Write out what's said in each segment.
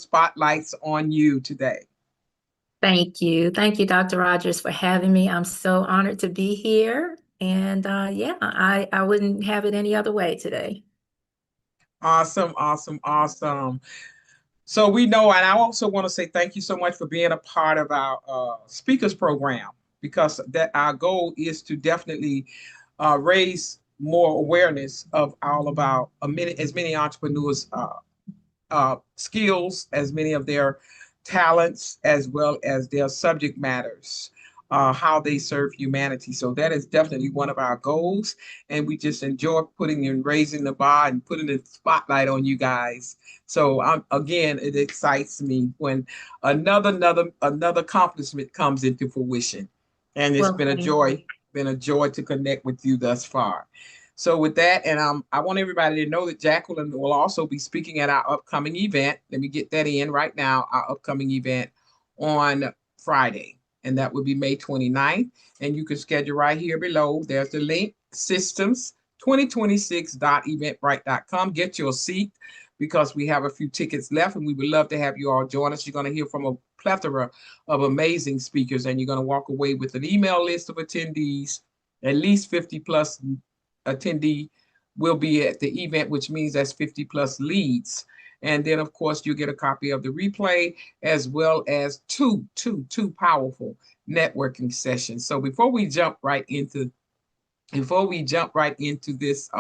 spotlights on you today. Thank you. Thank you, Dr. Rogers, for having me. I'm so honored to be here. And yeah, I wouldn't have it any other way today. Awesome, awesome, awesome. So we know, and I also want to say thank you so much for being a part of our speakers program, because that our goal is to definitely raise more awareness of all about as many entrepreneurs skills, as many of their talents, as well as their subject matters, how they serve humanity. So that is definitely one of our goals. And we just enjoy putting and raising the bar and putting the spotlight on you guys. So again, it excites me when another accomplishment comes into fruition. And it's Well, been a thank joy, to connect with you thus far. So with that, and I want everybody to know that Jacqueline will also be speaking at our upcoming event. Let me get that in right now. Our upcoming event on Friday, and that will be May 29th. And you can schedule right here below. There's the link, systems2026.eventbrite.com. Get your seat, because we have a few tickets left, and we would love to have you all join us. You're going to hear from a plethora of amazing speakers, and you're going to walk away with an email list of attendees, at least 50 plus attendee will be at the event, which means that's 50 plus leads. And then, of course, you get a copy of the replay, as well as two powerful networking sessions. So before we jump right into this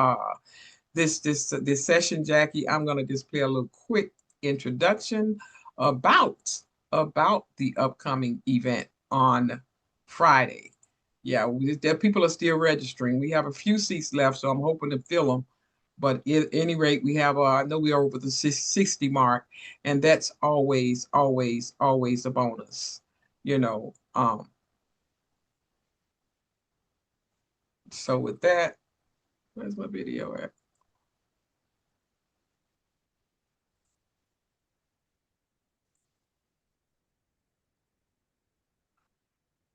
this session, Jackie, I'm going to just play a little quick introduction about the upcoming event on Friday. Yeah, there people are still registering. We have a few seats left, so I'm hoping to fill them. But at any rate, we have I know we are over the 60 mark, and that's always, always, always a bonus. You know. So with that, where's my video at?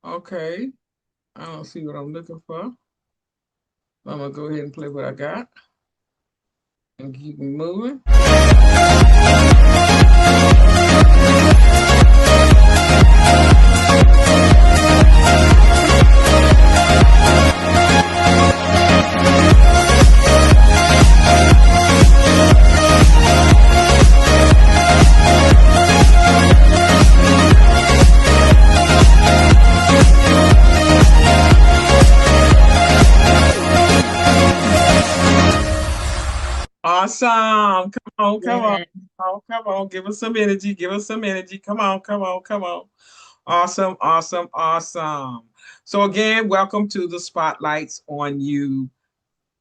Okay, I don't see what I'm looking for. I'm gonna go ahead and play what I got and keep moving. Awesome. Come on, come on. Yeah. Come on. Give us some energy. Give us some energy. Come on, come on, come on. Awesome, awesome, awesome. So again, welcome to the Spotlights on You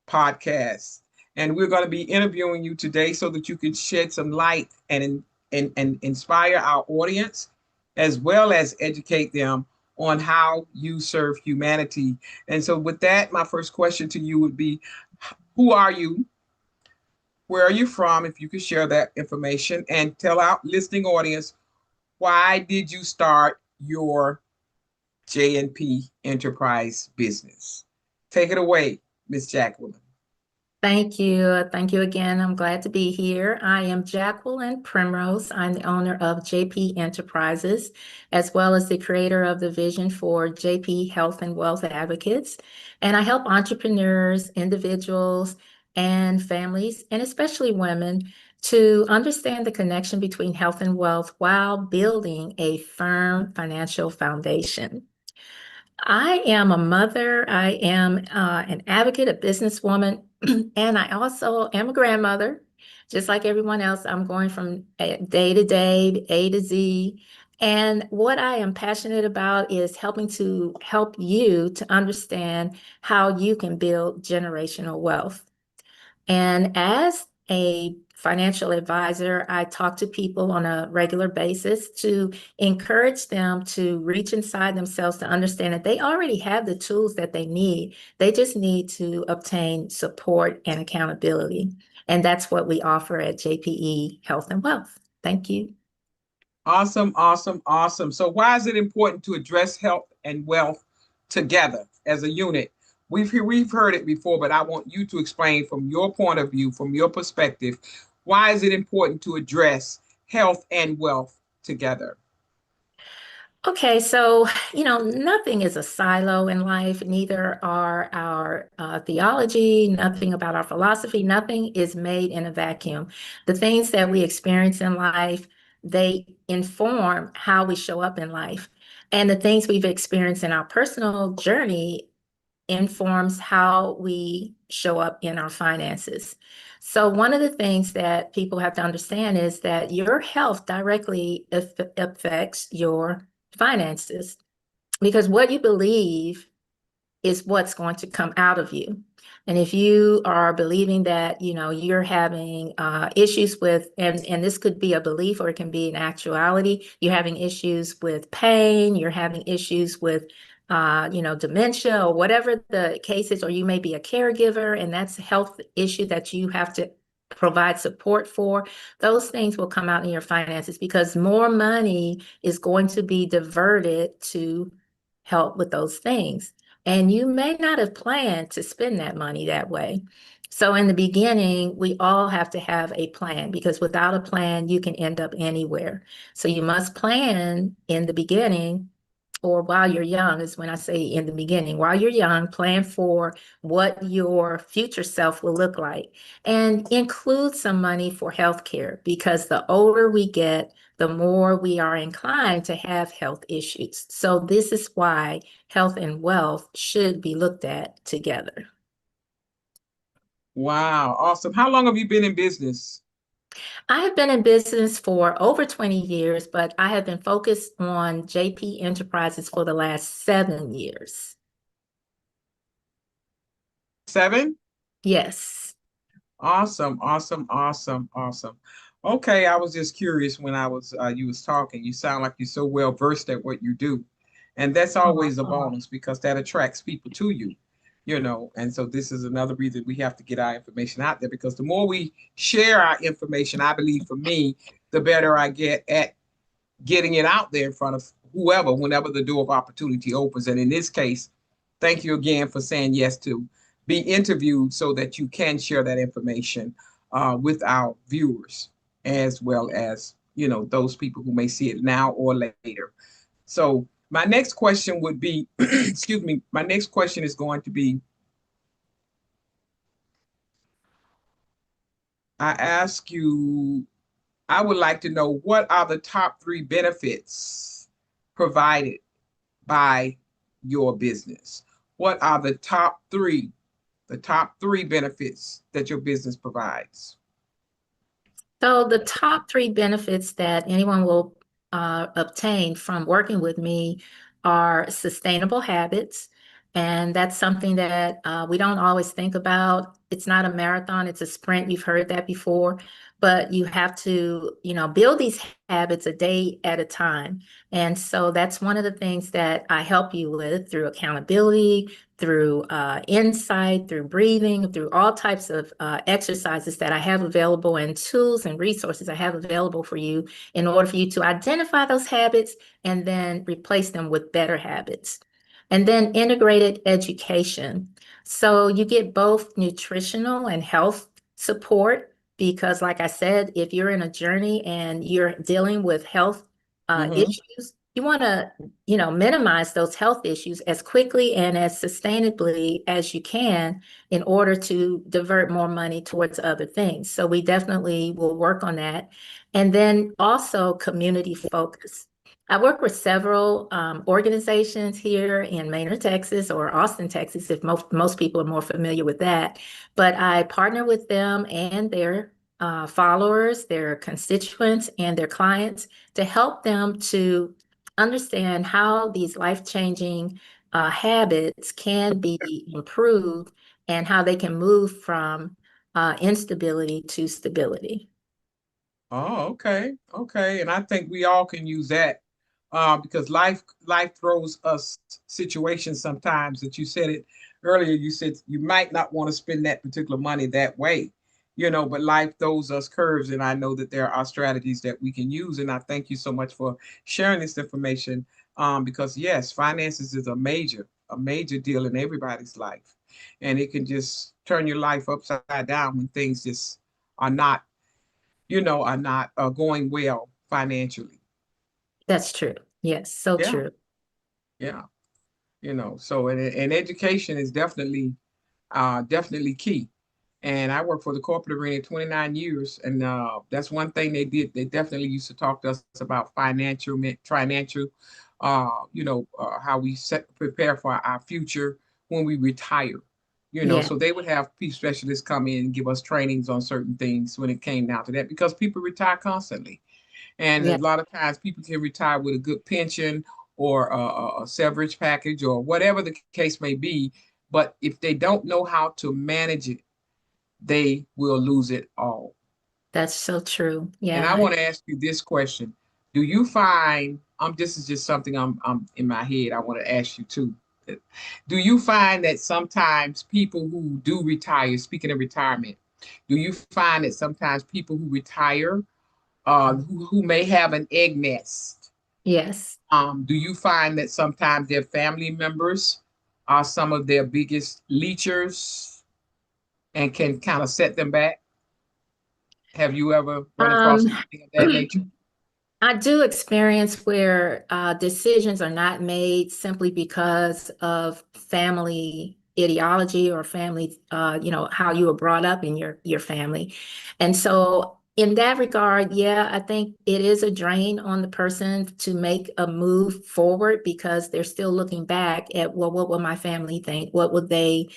podcast. And we're going to be interviewing you today so that you can shed some light and inspire our audience, as well as educate them on how you serve humanity. And so with that, my first question to you would be, who are you? Where are you from? If you could share that information, and tell our listening audience, why did you start your J&P enterprise business? Take it away, Miss Jacqueline. Thank you. Thank you again. I'm glad to be here. I am Jacqueline Primrose. I'm the owner of JP Enterprises, as well as the creator of the vision for JP Health and Wealth Advocates. And I help entrepreneurs, individuals, and families, and especially women, to understand the connection between health and wealth while building a firm financial foundation. I am a mother. I am an advocate, a businesswoman, and I also am a grandmother. Just like everyone else, I'm going from day to day, A to Z. And what I am passionate about is helping to help you to understand how you can build generational wealth. And as a financial advisor, I talk to people on a regular basis to encourage them to reach inside themselves to understand that they already have the tools that they need. They just need to obtain support and accountability. And that's what we offer at JPE Health and Wealth. Thank you. Awesome, awesome, awesome. So why is it important to address health and wealth together as a unit? We've heard it before, but I want you to explain from your point of view, from your perspective, why is it important to address health and wealth together? Okay, so, nothing is a silo in life, neither are our theology, nothing about our philosophy, nothing is made in a vacuum. The things that we experience in life, they inform how we show up in life. And the things we've experienced in our personal journey informs how we show up in our finances. So, one of the things that people have to understand is that your health directly affects your finances because what you believe is what's going to come out of you. And if you are believing that, you're having issues with, and this could be a belief or it can be an actuality, you're having issues with pain, you're having issues with, dementia or whatever the case is, or you may be a caregiver and that's a health issue that you have to provide support for, those things will come out in your finances because more money is going to be diverted to help with those things. And you may not have planned to spend that money that way. So in the beginning, we all have to have a plan because without a plan, you can end up anywhere. So you must plan in the beginning or while you're young is when I say in the beginning, while you're young, plan for what your future self will look like and include some money for healthcare because the older we get, the more we are inclined to have health issues. So this is why health and wealth should be looked at together. Wow, awesome. How long have you been in business? I have been in business for over 20 years, but I have been focused on JP Enterprises for the last 7 years. 7? Yes. Awesome, awesome, awesome, awesome. Okay, I was just curious when I was you was talking. You sound like you're so well versed at what you do. And that's always a bonus because that attracts people to you, you know. And so this is another reason we have to get our information out there because the more we share our information, I believe for me, the better I get at getting it out there in front of whoever, whenever the door of opportunity opens. And in this case, thank you again for saying yes to be interviewed so that you can share that information with our viewers as well as, you know, those people who may see it now or later. So my next question would be, excuse me, my next question is going to be, I ask you, I would like to know what are the top 3 benefits provided by your business? What are the top three benefits that your business provides? So the top three benefits that anyone will obtain from working with me are sustainable habits. And that's something that we don't always think about. It's not a marathon, it's a sprint. You've heard that before, but you have to, build these habits a day at a time. And so that's one of the things that I help you with through accountability, through insight, through breathing, through all types of exercises that I have available and tools and resources I have available for you in order for you to identify those habits and then replace them with better habits. And then integrated education. So you get both nutritional and health support because, like I said, if you're in a journey and you're dealing with health Mm-hmm. issues, you want to minimize those health issues as quickly and as sustainably as you can in order to divert more money towards other things. So we definitely will work on that. And then also community focus. I work with several organizations here in Maynard, Texas, or Austin, Texas, if most people are more familiar with that. But I partner with them and their followers, their constituents, and their clients to help them to understand how these life-changing habits can be improved and how they can move from instability to stability. Oh, okay. Okay. And I think we all can use that because life throws us situations sometimes that you said it earlier. You said you might not want to spend that particular money that way, you know, but life throws us curves. And I know that there are strategies that we can use. And I thank you so much for sharing this information because, yes, finances is a major deal in everybody's life. And it can just turn your life upside down when things just are not are not going well financially. That's true. Yes, so Yeah, true. yeah. So and education is definitely key. And I worked for the corporate arena 29 years, and that's one thing they did. They definitely used to talk to us about financial, how we prepare for our future when we retire. Yeah, So they would have peace specialists come in and give us trainings on certain things when it came down to that, because people retire constantly. And a yeah, lot of times people can retire with a good pension or a severance package or whatever the case may be. But if they don't know how to manage it, they will lose it all. that's so true. And I Yeah. want to ask you this question. Do you find, this is just something I'm in my head, I want to ask you too. Do you find that sometimes people who do retire, speaking of retirement, do you find that sometimes people who retire, who may have an egg nest, Yes. do you find that sometimes their family members are some of their biggest leechers and can kind of set them back? Have you ever run across Um, anything of that nature? I do experience where decisions are not made simply because of family ideology or family, how you were brought up in your family. And so in that regard, yeah, I think it is a drain on the person to make a move forward because they're still looking back at, well, what will my family think? What would they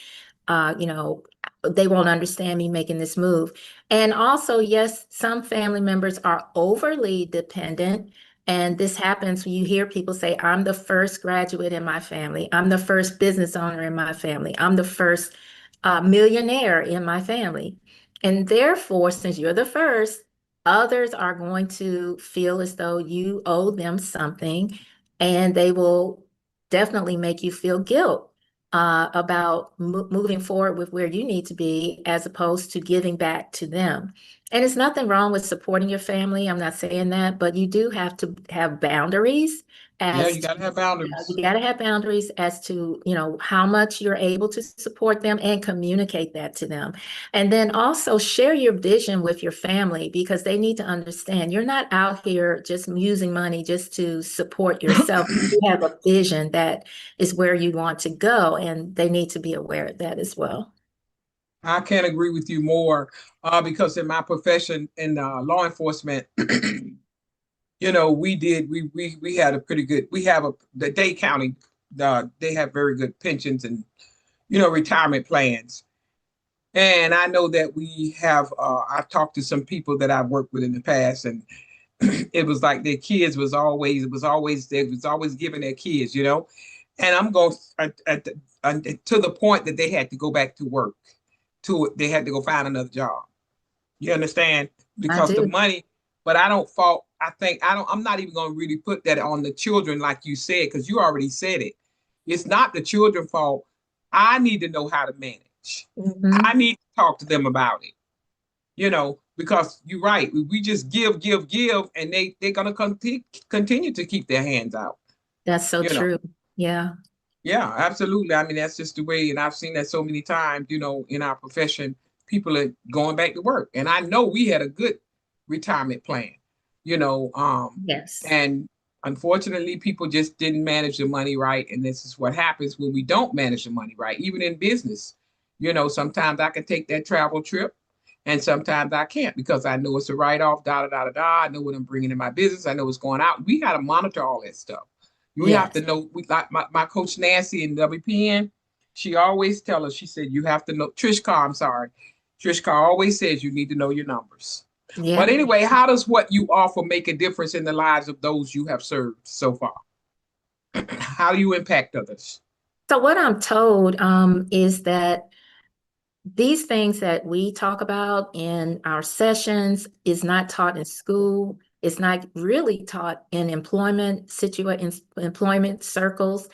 uh, you know, they won't understand me making this move. And also, yes, some family members are overly dependent. And this happens when you hear people say, I'm the first graduate in my family. I'm the first business owner in my family. I'm the first millionaire in my family. And therefore, since you're the first, others are going to feel as though you owe them something, and they will definitely make you feel guilt about moving forward with where you need to be as opposed to giving back to them. And it's nothing wrong with supporting your family. I'm not saying that, but you do have to have boundaries Yeah, as you to, got to have you boundaries. got to have boundaries as to, how much you're able to support them and communicate that to them. And then also share your vision with your family because they need to understand you're not out here just using money just to support yourself. You have a vision that is where you want to go, and they need to be aware of that as well. I can't agree with you more because in my profession in law enforcement, we had a pretty good, we have the Dade County, they have very good pensions and, retirement plans. And I know that we have, I've talked to some people that I've worked with in the past, and it was like their kids they was always giving their kids, and I'm going to the point that they had to go back to work, they had to go find another job. You understand? I Because the do. money, but I don't fault, I think, I'm not even going to really put that on the children, like you said, because you already said it. It's not the children's fault. I need to know how to manage. I Mhm. need to talk to them about it, because you're right. We just give, and they're gonna continue to keep their hands out. That's so You know, true. Yeah. yeah, absolutely. I mean, that's just the way, and I've seen that so many times. In our profession, people are going back to work, and I know we had a good retirement plan. You know, Yes. and unfortunately, people just didn't manage the money right, and this is what happens when we don't manage the money right. Even in business, sometimes I can take that travel trip and sometimes I can't because I know it's a write off, da da da da da. I know what I'm bringing in my business. I know what's going out. We got to monitor all that stuff. We have to Yes. know. We like my coach Nancy in WPN. She always tell us. She said you have to know. Trish Carr, I'm sorry. Trish Carr always says you need to know your numbers. But Yeah. anyway, how does what you offer make a difference in the lives of those you have served so far? How do you impact others? So what I'm told is that these things that we talk about in our sessions is not taught in school. It's not really taught in employment circles.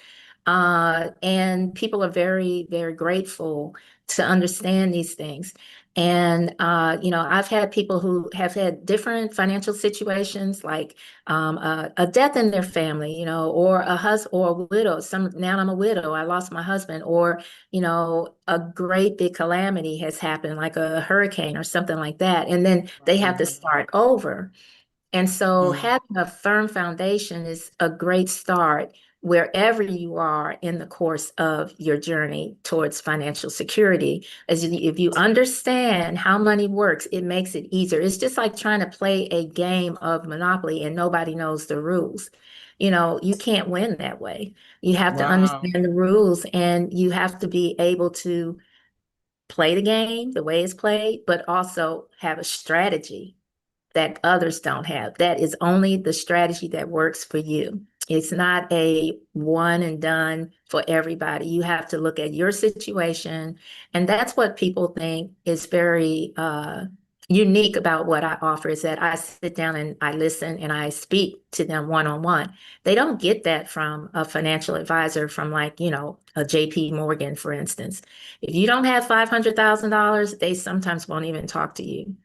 And people are very, very grateful to understand these things. And, I've had people who have had different financial situations, like a death in their family, or a husband or a widow. Now I'm a widow. I lost my husband, or, a great big calamity has happened, like a hurricane or something like that. And then they have to start over. And so Mhm. having a firm foundation is a great start wherever you are in the course of your journey towards financial security. If you understand how money works, it makes it easier. It's just like trying to play a game of Monopoly and nobody knows the rules. You can't win that way. You have to Wow. understand the rules, and you have to be able to play the game the way it's played, but also have a strategy that others don't have. That is only the strategy that works for you. It's not a one and done for everybody. You have to look at your situation. And that's what people think is very unique about what I offer, is that I sit down and I listen and I speak to them one on one. They don't get that from a financial advisor from, like, a JP Morgan, for instance. If you don't have $500,000, they sometimes won't even talk to you.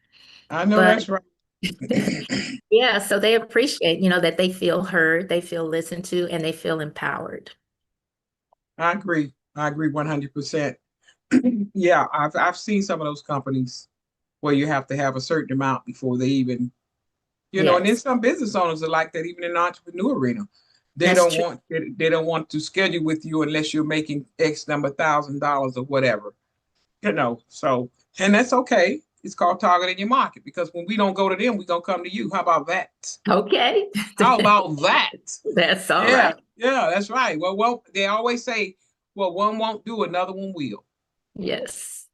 I know But that's right. yeah, so they appreciate, that they feel heard, they feel listened to, and they feel empowered. I agree. I agree 100%. Yeah, I've seen some of those companies where you have to have a certain amount before they even, and then Yes, some business owners are like that, even in the entrepreneur arena. They that's don't true. want they don't want to schedule with you unless you're making X number $1,000 or whatever. So, and that's okay. It's called targeting your market, because when we don't go to them, we gonna come to you. How about that? Okay. How about that? That's all Yeah, right. yeah, that's right. Well, they always say, well, one won't do, another one will. Yes.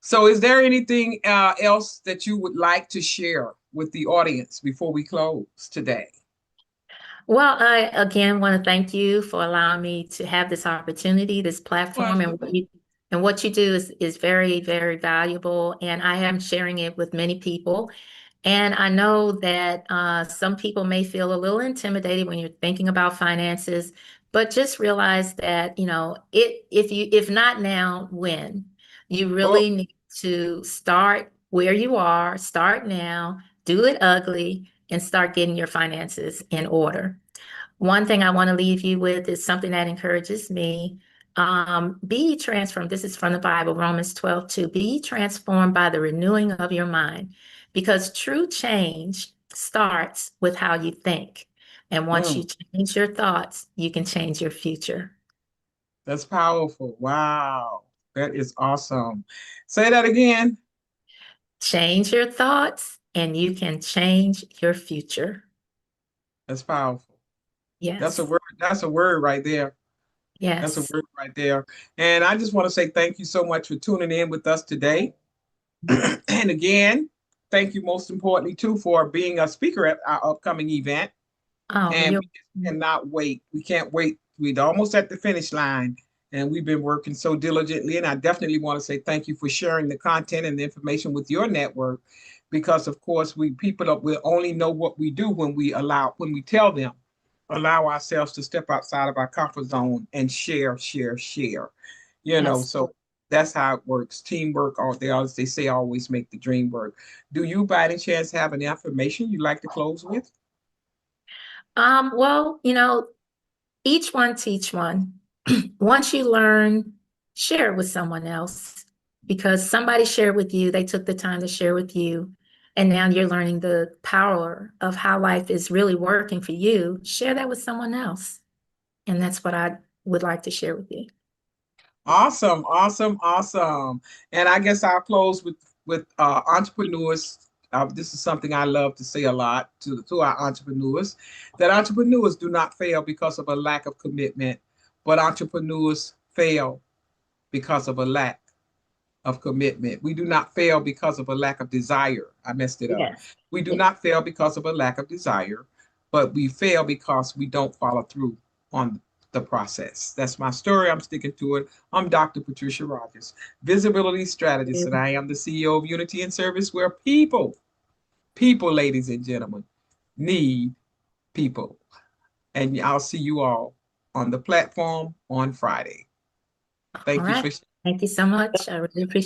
So, is there anything else that you would like to share with the audience before we close today? Well, I again want to thank you for allowing me to have this opportunity, this platform, and Question. what you do is very, very valuable. And I am sharing it with many people. And I know that some people may feel a little intimidated when you're thinking about finances, but just realize that, if not now, when? You Oh, really need to start where you are, start now, do it ugly, and start getting your finances in order. One thing I want to leave you with is something that encourages me. Be transformed. This is from the Bible, Romans 12:2. Be transformed by the renewing of your mind, because true change starts with how you think. And once you mm, change your thoughts, you can change your future. that's powerful. Wow, that is awesome. Say that again. Change your thoughts, and you can change your future. That's powerful. That's a Yes. word. That's a word right there. That's a Yes. word right there. And I just want to say thank you so much for tuning in with us today. And again, thank you most importantly too for being a speaker at our upcoming event. Oh, And you're we just cannot wait. We can't wait. We're almost at the finish line, and we've been working so diligently. And I definitely want to say thank you for sharing the content and the information with your network, because of course we people will only know what we do when we tell them, allow ourselves to step outside of our comfort zone and share, share, share. yes. So that's how it works. Teamwork, all they say, always make the dream work. Do you by any chance have any information you'd like to close with? Well, each one teach one. Once you learn, share it with someone else, because somebody shared with you, they took the time to share with you, and now you're learning the power of how life is really working for you. Share that with someone else. And that's what I would like to share with you. Awesome, awesome, awesome. And I guess I'll close with entrepreneurs. This is something I love to say a lot to our entrepreneurs, that entrepreneurs do not fail because of a lack of commitment, but entrepreneurs fail because of a lack of commitment. We do not fail because of a lack of desire. I messed it up. Yes. We do not fail because of a lack of desire, but we fail because we don't follow through on the process. That's my story. I'm sticking to it. I'm Dr. Patricia Rogers, visibility strategist, and I am the CEO of Unity and Service, where people, ladies and gentlemen, need people. And I'll see you all on the platform on Friday. All Thank you right. for Thank you so much. I really appreciate